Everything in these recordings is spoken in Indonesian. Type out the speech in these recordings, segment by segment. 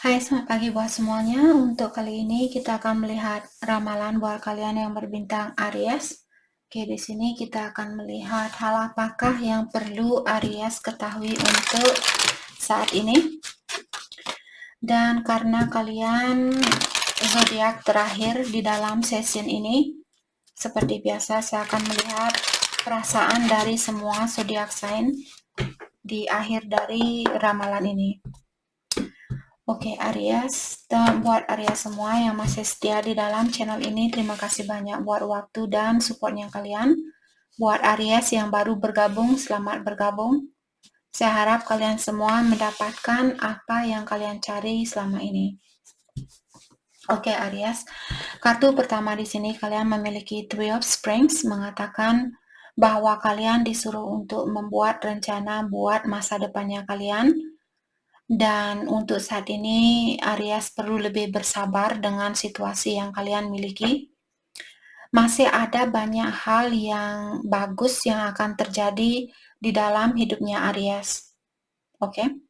Hai, selamat pagi buat semuanya. Untuk kali ini kita akan melihat ramalan buat kalian yang berbintang Aries. Oke, di sini kita akan melihat hal apakah yang perlu Aries ketahui untuk saat ini. Dan karena kalian zodiak terakhir di dalam session ini, seperti biasa saya akan melihat perasaan dari semua zodiak sign di akhir dari ramalan ini. Oke, Aries, dan buat Aries semua yang masih setia di dalam channel ini, terima kasih banyak buat waktu dan supportnya kalian. Buat Aries yang baru bergabung, selamat bergabung. Saya harap kalian semua mendapatkan apa yang kalian cari selama ini. Oke, Aries, kartu pertama di sini kalian memiliki Three of Springs, mengatakan bahwa kalian disuruh untuk membuat rencana buat masa depannya kalian. Dan untuk saat ini Aries perlu lebih bersabar dengan situasi yang kalian miliki. Masih ada banyak hal yang bagus yang akan terjadi di dalam hidupnya Aries. Oke.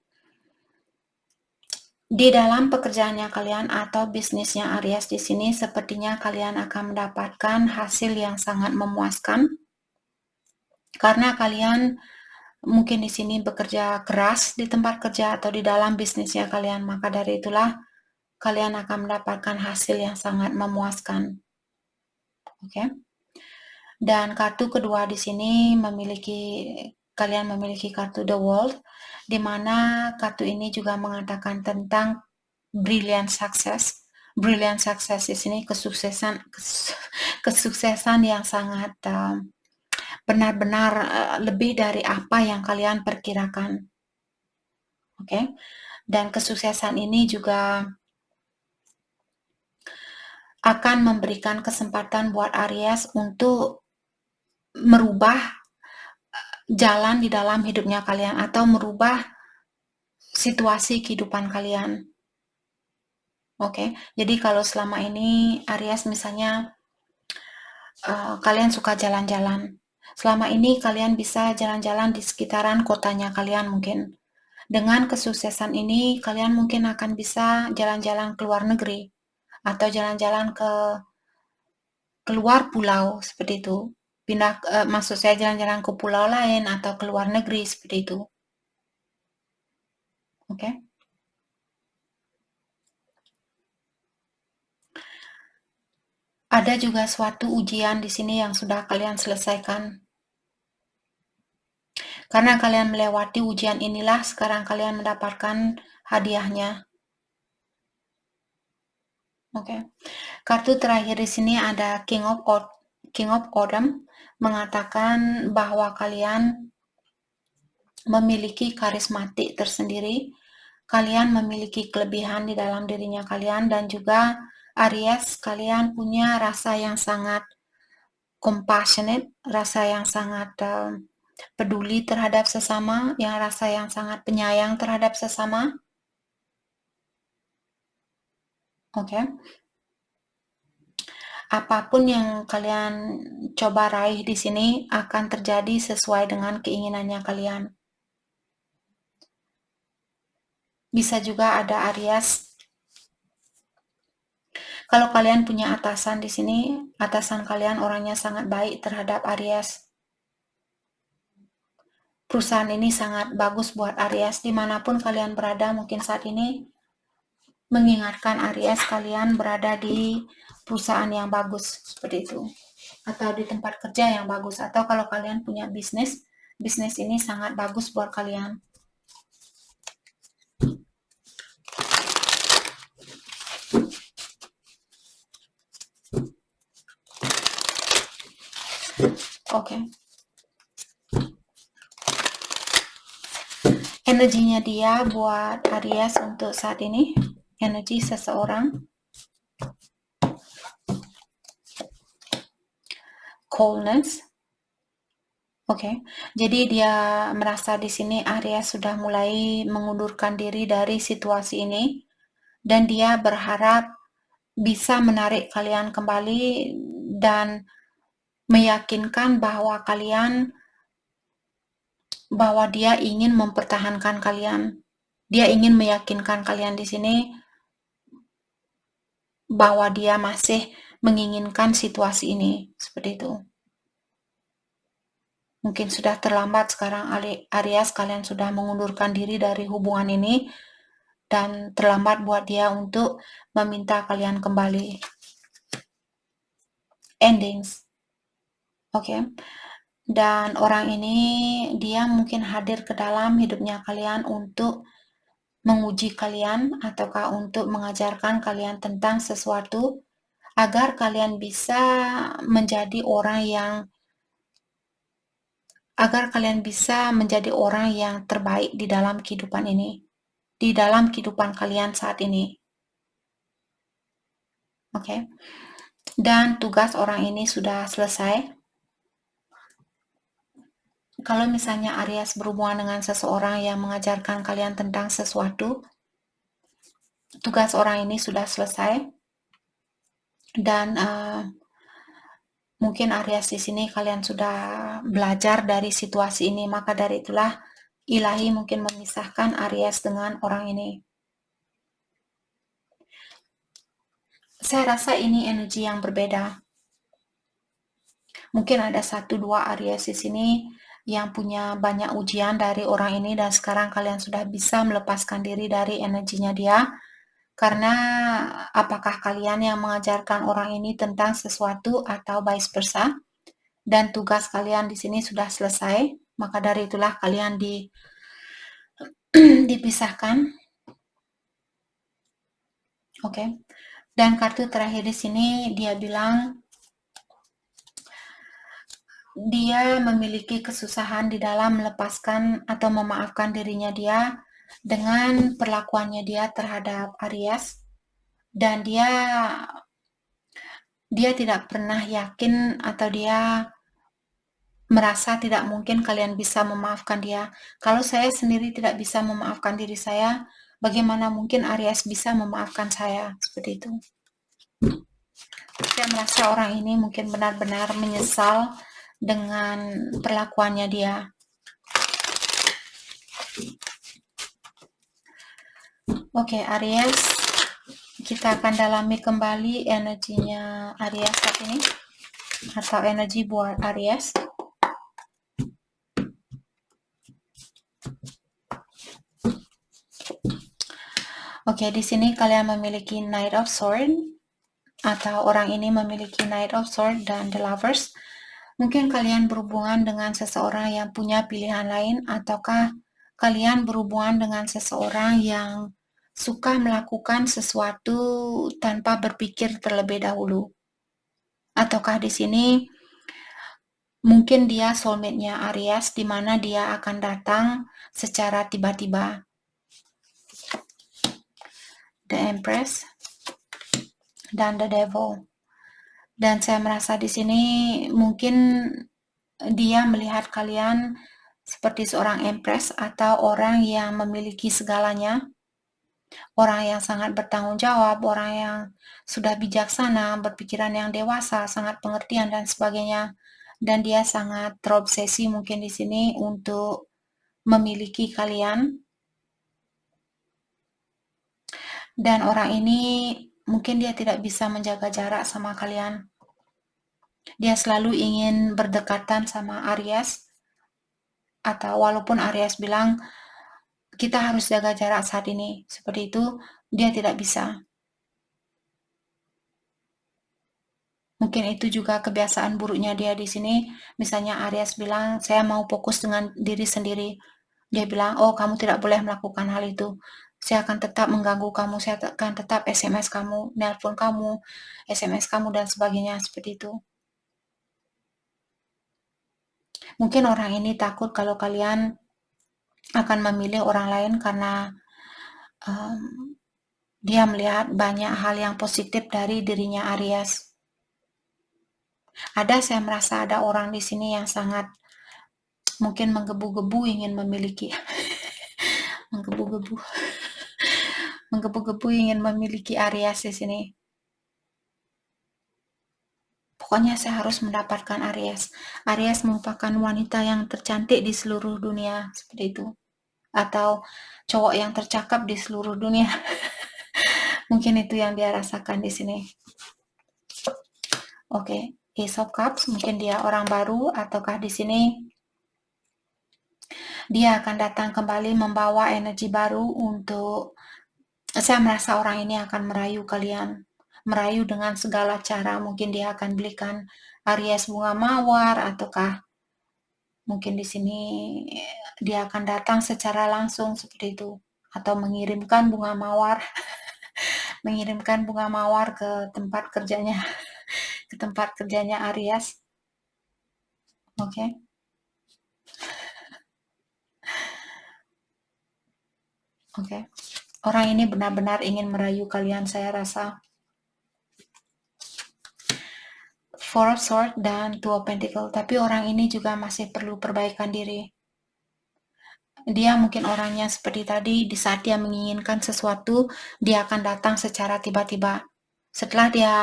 Di dalam pekerjaannya kalian atau bisnisnya Aries di sini sepertinya kalian akan mendapatkan hasil yang sangat memuaskan. Karena kalian mungkin di sini bekerja keras di tempat kerja atau di dalam bisnisnya kalian, maka dari itulah kalian akan mendapatkan hasil yang sangat memuaskan. Oke. Dan kartu kedua di sini kalian memiliki kartu The World, di mana kartu ini juga mengatakan tentang brilliant success. Brilliant success di sini kesuksesan yang sangat benar-benar lebih dari apa yang kalian perkirakan. Oke. Dan kesuksesan ini juga akan memberikan kesempatan buat Aries untuk merubah jalan di dalam hidupnya kalian atau merubah situasi kehidupan kalian. Oke, jadi kalau selama ini Aries misalnya kalian suka jalan-jalan. Selama ini kalian bisa jalan-jalan di sekitaran kotanya kalian mungkin. Dengan kesuksesan ini kalian mungkin akan bisa jalan-jalan ke luar negeri atau jalan-jalan ke keluar pulau seperti itu. Maksud saya jalan-jalan ke pulau lain atau ke luar negeri seperti itu. Oke. Ada juga suatu ujian di sini yang sudah kalian selesaikan. Karena kalian melewati ujian inilah sekarang kalian mendapatkan hadiahnya. Oke. Kartu terakhir di sini ada King of Autumn, mengatakan bahwa kalian memiliki karismatik tersendiri. Kalian memiliki kelebihan di dalam dirinya kalian, dan juga Aries, kalian punya rasa yang sangat compassionate, rasa yang sangat peduli terhadap sesama, yang rasa yang sangat penyayang terhadap sesama. Oke. Apapun yang kalian coba raih di sini akan terjadi sesuai dengan keinginannya kalian. Bisa juga ada Aries. Kalau kalian punya atasan di sini, atasan kalian orangnya sangat baik terhadap Aries. Perusahaan ini sangat bagus buat Aries, dimanapun kalian berada mungkin saat ini mengingatkan Aries kalian berada di perusahaan yang bagus seperti itu, atau di tempat kerja yang bagus, atau kalau kalian punya bisnis ini sangat bagus buat kalian. Oke. Energinya dia buat Aries untuk saat ini, energi seseorang. Coldness. Oke. Jadi dia merasa di sini Aries sudah mulai mengundurkan diri dari situasi ini, dan dia berharap bisa menarik kalian kembali dan meyakinkan bahwa dia ingin mempertahankan kalian. Dia ingin meyakinkan kalian di sini bahwa dia masih menginginkan situasi ini, seperti itu. Mungkin sudah terlambat sekarang Aries, kalian sudah mengundurkan diri dari hubungan ini dan terlambat buat dia untuk meminta kalian kembali. Endings. Oke. Dan orang ini dia mungkin hadir ke dalam hidupnya kalian untuk menguji kalian ataukah untuk mengajarkan kalian tentang sesuatu agar kalian bisa menjadi orang yang terbaik di dalam kehidupan ini, di dalam kehidupan kalian saat ini. Oke. Dan tugas orang ini sudah selesai. Kalau misalnya Aries berhubungan dengan seseorang yang mengajarkan kalian tentang sesuatu, tugas orang ini sudah selesai. Dan mungkin Aries di sini kalian sudah belajar dari situasi ini, maka dari itulah ilahi mungkin memisahkan Aries dengan orang ini. Saya rasa ini energi yang berbeda. Mungkin ada 1-2 Aries di sini yang punya banyak ujian dari orang ini dan sekarang kalian sudah bisa melepaskan diri dari energinya dia. Karena apakah kalian yang mengajarkan orang ini tentang sesuatu atau vice versa? Dan tugas kalian di sini sudah selesai, maka dari itulah kalian dipisahkan. Oke. Dan kartu terakhir di sini dia bilang dia memiliki kesusahan di dalam melepaskan atau memaafkan dirinya dia dengan perlakuannya dia terhadap Aries, dan dia tidak pernah yakin atau dia merasa tidak mungkin kalian bisa memaafkan dia. Kalau saya sendiri tidak bisa memaafkan diri saya, bagaimana mungkin Aries bisa memaafkan saya? Seperti itu. Saya merasa orang ini mungkin benar-benar menyesal dengan perlakuannya dia. Oke, Aries, kita akan dalami kembali energinya Aries saat ini, atau energi buat Aries. Oke, di sini kalian memiliki Knight of Swords, atau orang ini memiliki Knight of Swords dan The Lovers. Mungkin kalian berhubungan dengan seseorang yang punya pilihan lain, ataukah kalian berhubungan dengan seseorang yang suka melakukan sesuatu tanpa berpikir terlebih dahulu. Ataukah di sini mungkin dia soulmate-nya Aries, di mana dia akan datang secara tiba-tiba. The Empress dan The Devil. Dan saya merasa di sini mungkin dia melihat kalian seperti seorang Empress atau orang yang memiliki segalanya, orang yang sangat bertanggung jawab, orang yang sudah bijaksana, berpikiran yang dewasa, sangat pengertian dan sebagainya. Dan dia sangat terobsesi mungkin di sini untuk memiliki kalian. Dan orang ini mungkin dia tidak bisa menjaga jarak sama kalian. Dia selalu ingin berdekatan sama Aries, atau walaupun Aries bilang kita harus jaga jarak saat ini, seperti itu, dia tidak bisa. Mungkin itu juga kebiasaan buruknya dia di sini. Misalnya Aries bilang, saya mau fokus dengan diri sendiri. Dia bilang, oh kamu tidak boleh melakukan hal itu. Saya akan tetap mengganggu kamu, saya akan tetap SMS kamu, nelpon kamu, SMS kamu, dan sebagainya, seperti itu. Mungkin orang ini takut kalau kalian akan memilih orang lain karena dia melihat banyak hal yang positif dari dirinya Aries. Saya merasa ada orang di sini yang sangat mungkin menggebu-gebu ingin memiliki menggebu-gebu ingin memiliki Aries di sini. Pokoknya saya harus mendapatkan Aries. Aries merupakan wanita yang tercantik di seluruh dunia, seperti itu. Atau cowok yang tercakap di seluruh dunia. Mungkin itu yang dia rasakan di sini. Oke, Ace of Cups, mungkin dia orang baru, ataukah di sini dia akan datang kembali membawa energi baru untuk, saya merasa orang ini akan merayu kalian, merayu dengan segala cara. Mungkin dia akan belikan Aries bunga mawar, ataukah mungkin di sini dia akan datang secara langsung seperti itu, atau mengirimkan bunga mawar, mengirimkan bunga mawar ke tempat kerjanya, ke tempat kerjanya Aries. Oke. Oke. Orang ini benar-benar ingin merayu kalian, saya rasa. Four of Swords dan Two of Pentacles, tapi orang ini juga masih perlu perbaikan diri. Dia mungkin orangnya seperti tadi, di saat dia menginginkan sesuatu, dia akan datang secara tiba-tiba. Setelah dia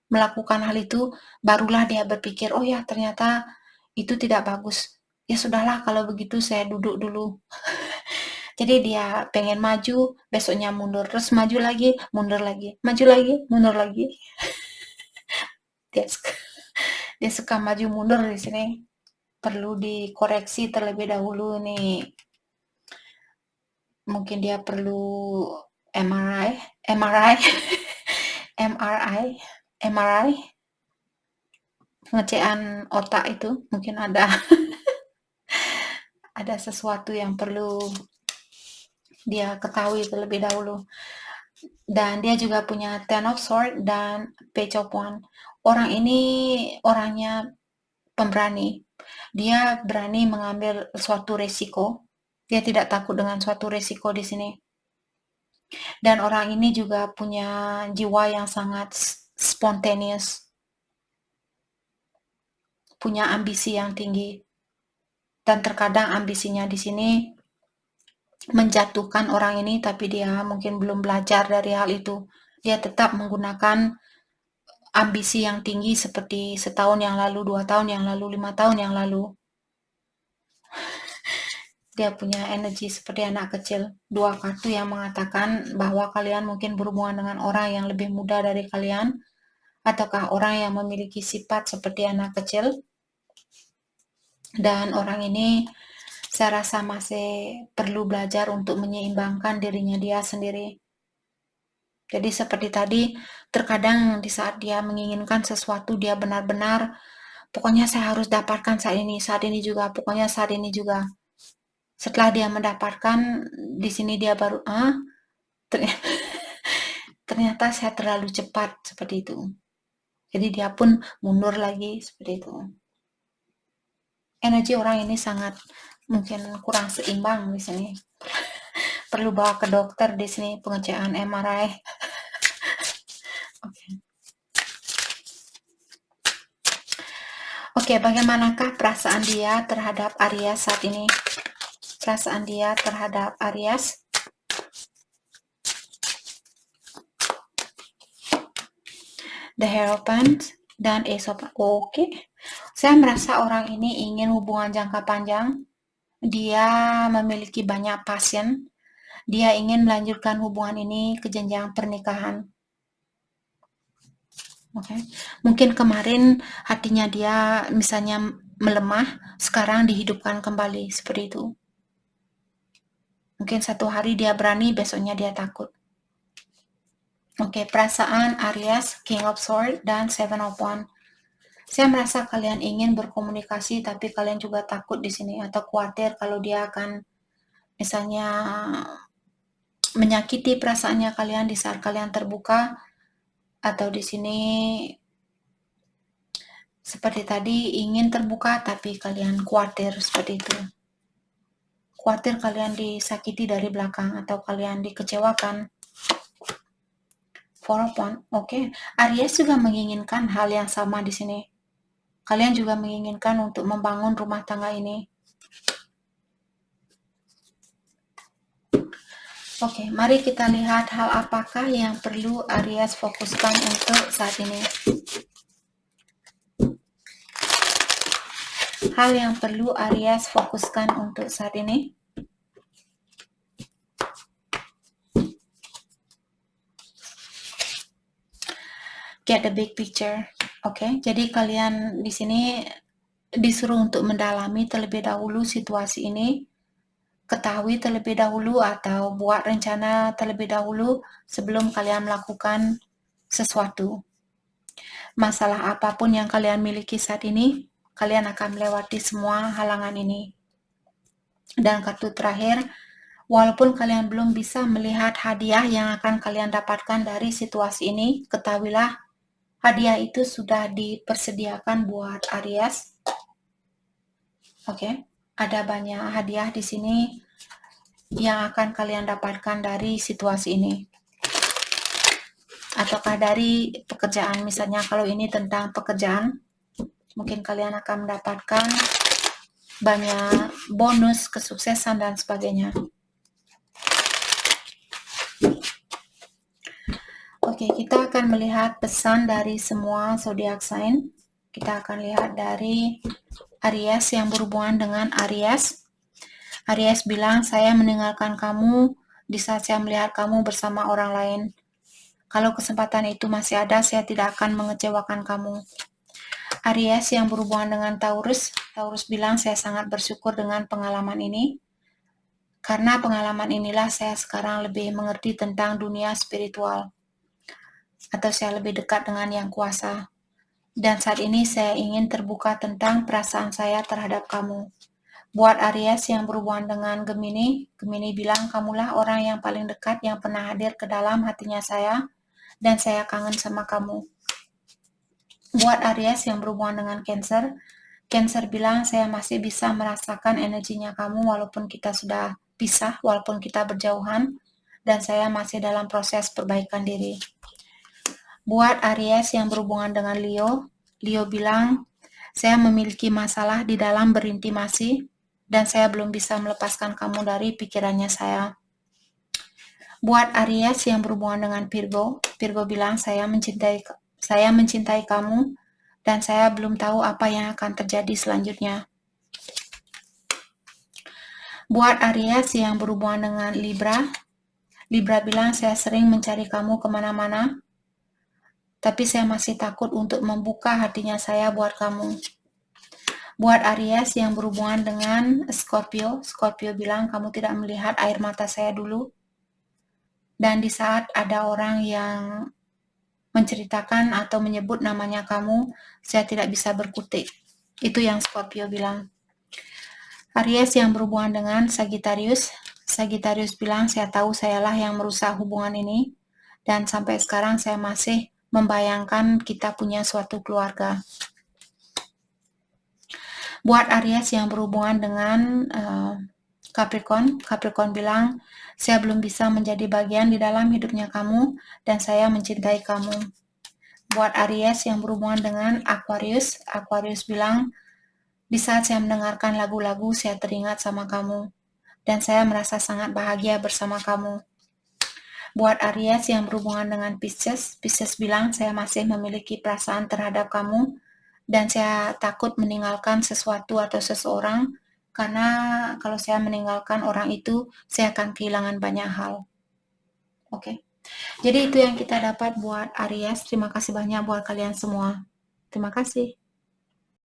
melakukan hal itu, barulah dia berpikir, oh ya ternyata itu tidak bagus. Ya sudahlah, kalau begitu saya duduk dulu. Jadi dia pengen maju, besoknya mundur, terus maju lagi, mundur lagi, maju lagi, mundur lagi. Dia suka maju mundur di sini. Perlu dikoreksi terlebih dahulu nih. Mungkin dia perlu MRI, pengecekan otak itu mungkin ada ada sesuatu yang perlu dia ketahui terlebih dahulu. Dan dia juga punya Ten of Swords dan Page of Wands. Orang ini orangnya pemberani. Dia berani mengambil suatu resiko. Dia tidak takut dengan suatu resiko di sini. Dan orang ini juga punya jiwa yang sangat spontaneous. Punya ambisi yang tinggi. Dan terkadang ambisinya di sini menjatuhkan orang ini, tapi dia mungkin belum belajar dari hal itu. Dia tetap menggunakan ambisi yang tinggi seperti setahun yang lalu, 2 tahun yang lalu, 5 tahun yang lalu. Dia punya energi seperti anak kecil. 2 kartu yang mengatakan bahwa kalian mungkin berhubungan dengan orang yang lebih muda dari kalian, ataukah orang yang memiliki sifat seperti anak kecil. Dan orang ini saya rasa masih perlu belajar untuk menyeimbangkan dirinya dia sendiri. Jadi seperti tadi, terkadang di saat dia menginginkan sesuatu, dia benar-benar, pokoknya saya harus dapatkan saat ini juga, pokoknya saat ini juga. Setelah dia mendapatkan, di sini dia baru, ternyata saya terlalu cepat, seperti itu. Jadi dia pun mundur lagi, seperti itu. Energi orang ini sangat mungkin kurang seimbang di sini. Perlu bawa ke dokter di sini, pengecekan MRI. Oke. Oke, bagaimanakah perasaan dia terhadap Aries saat ini? Perasaan dia terhadap Aries. The Hierophant dan Ace of Pentacles. Oke. Saya merasa orang ini ingin hubungan jangka panjang. Dia memiliki banyak passion. Dia ingin melanjutkan hubungan ini ke jenjang pernikahan. Oke. Mungkin kemarin hatinya dia misalnya melemah, sekarang dihidupkan kembali seperti itu. Mungkin satu hari dia berani, besoknya dia takut. Oke, perasaan Aries, King of Swords, dan Seven of Wands. Saya merasa kalian ingin berkomunikasi, tapi kalian juga takut di sini, atau khawatir kalau dia akan misalnya menyakiti perasaannya kalian di saat kalian terbuka, atau di sini seperti tadi ingin terbuka, tapi kalian khawatir seperti itu. Khawatir kalian disakiti dari belakang, atau kalian dikecewakan. Four of Wands, oke. Aries juga menginginkan hal yang sama di sini. Kalian juga menginginkan untuk membangun rumah tangga ini. Oke, mari kita lihat hal apakah yang perlu Aries fokuskan untuk saat ini. Hal yang perlu Aries fokuskan untuk saat ini. get the big picture. Oke, jadi kalian di sini disuruh untuk mendalami terlebih dahulu situasi ini, ketahui terlebih dahulu atau buat rencana terlebih dahulu sebelum kalian melakukan sesuatu. Masalah apapun yang kalian miliki saat ini, kalian akan melewati semua halangan ini. Dan kartu terakhir, walaupun kalian belum bisa melihat hadiah yang akan kalian dapatkan dari situasi ini, ketahuilah hadiah itu sudah dipersediakan buat Aries. Oke, ada banyak hadiah di sini yang akan kalian dapatkan dari situasi ini. Ataukah dari pekerjaan, misalnya kalau ini tentang pekerjaan, mungkin kalian akan mendapatkan banyak bonus, kesuksesan, dan sebagainya. Oke, kita akan melihat pesan dari semua zodiak sign. Kita akan lihat dari Aries yang berhubungan dengan Aries. Aries bilang, saya meninggalkan kamu di saat saya melihat kamu bersama orang lain. Kalau kesempatan itu masih ada, saya tidak akan mengecewakan kamu. Aries yang berhubungan dengan Taurus. Taurus bilang, saya sangat bersyukur dengan pengalaman ini. Karena pengalaman inilah saya sekarang lebih mengerti tentang dunia spiritual. Atau saya lebih dekat dengan Yang Kuasa. Dan saat ini saya ingin terbuka tentang perasaan saya terhadap kamu. Buat Aries yang berhubungan dengan Gemini, Gemini bilang, kamulah orang yang paling dekat yang pernah hadir ke dalam hatinya saya, dan saya kangen sama kamu. Buat Aries yang berhubungan dengan Cancer, Cancer bilang, saya masih bisa merasakan energinya kamu walaupun kita sudah pisah, walaupun kita berjauhan, dan saya masih dalam proses perbaikan diri. Buat Aries yang berhubungan dengan Leo, Leo bilang, saya memiliki masalah di dalam berintimasi, dan saya belum bisa melepaskan kamu dari pikirannya saya. Buat Aries yang berhubungan dengan Virgo, Virgo bilang, saya mencintai kamu, dan saya belum tahu apa yang akan terjadi selanjutnya. Buat Aries yang berhubungan dengan Libra, Libra bilang, saya sering mencari kamu kemana-mana, tapi saya masih takut untuk membuka hatinya saya buat kamu. Buat Aries yang berhubungan dengan Scorpio, Scorpio bilang, kamu tidak melihat air mata saya dulu. Dan di saat ada orang yang menceritakan atau menyebut namanya kamu, saya tidak bisa berkutik. Itu yang Scorpio bilang. Aries yang berhubungan dengan Sagittarius, Sagittarius bilang, saya tahu sayalah yang merusak hubungan ini, dan sampai sekarang saya masih membayangkan kita punya suatu keluarga. Buat Aries yang berhubungan dengan Capricorn, Capricorn bilang, saya belum bisa menjadi bagian di dalam hidupnya kamu, dan saya mencintai kamu. Buat Aries yang berhubungan dengan Aquarius, Aquarius bilang, di saat saya mendengarkan lagu-lagu, saya teringat sama kamu, dan saya merasa sangat bahagia bersama kamu. Buat Aries yang berhubungan dengan Pisces, Pisces bilang, saya masih memiliki perasaan terhadap kamu, dan saya takut meninggalkan sesuatu atau seseorang, karena kalau saya meninggalkan orang itu, saya akan kehilangan banyak hal. Oke. Jadi itu yang kita dapat buat Aries. Terima kasih banyak buat kalian semua. Terima kasih.